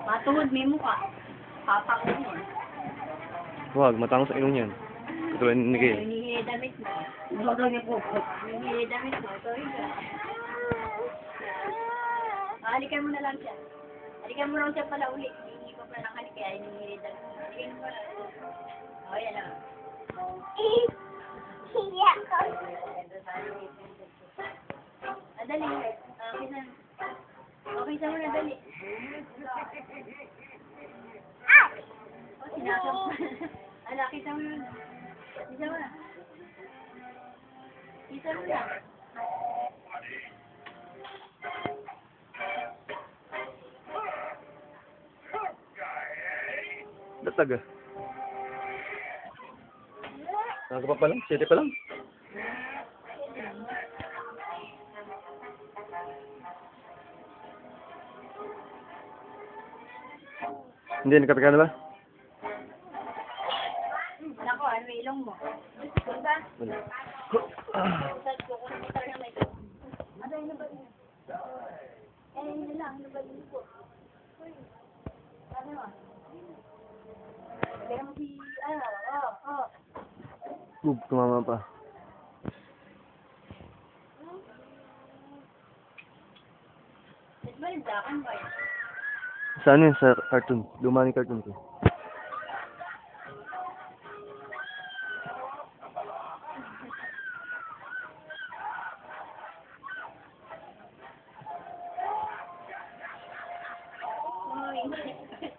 Matuhod, may mukha. Papak mo. Huwag, matangos sa ilong yan. Katulad ni Miguel. Hinihingi damit mo. Bago niya po. Hinihingi damit mo. Ito rin ka. Halikan mo na lang siya. Halikan mo lang siya pala uli. Hinihingi ko pala ng halik. Kaya hinihingi damit mo. Halikan mo lang. O, yan lang. Hiya ko. Dali. Okay sa mo na, dali. Ah! O, sinasam. Ala, kita mo yun. Kita mo na. Kita mo na. Datag ah. Naka pa lang? 7 pa lang? Hindi, nakapika na ba? Nako, ano yung ilong mo? Diba? Wala. Sabi ko, kung kita na may ano yun ba yun? Yun lang, ano ba yun po? Uy, ano mo? Kaya mo si, Tumama pa. Ito ba yung dakan ba yun? Sa ano yun? Sa cartoon. Lumani cartoon ko.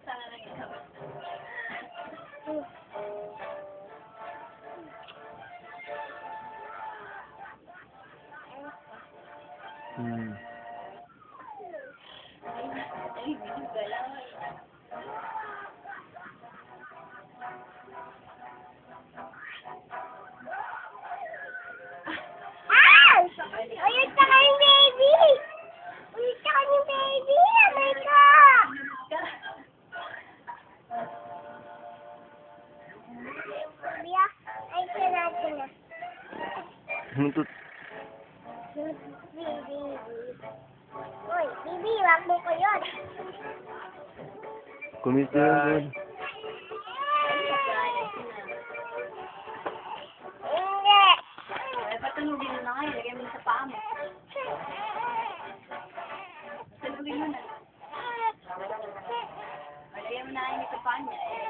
Sana lang ito. Hmm. Ay, binig ka lang. Ah! Uyot ka kayong baby! Uyot ka kayong baby! Oh my God! Baby, ay natin na. Ano to? Baby. Uy, baby, wag mo ko yun. Kumita yun. Hindi. Ay, patunugin mo na nga. Lagyan mo sa paa mo. Patunugin mo na. Lagyan mo na nga sa paa niya.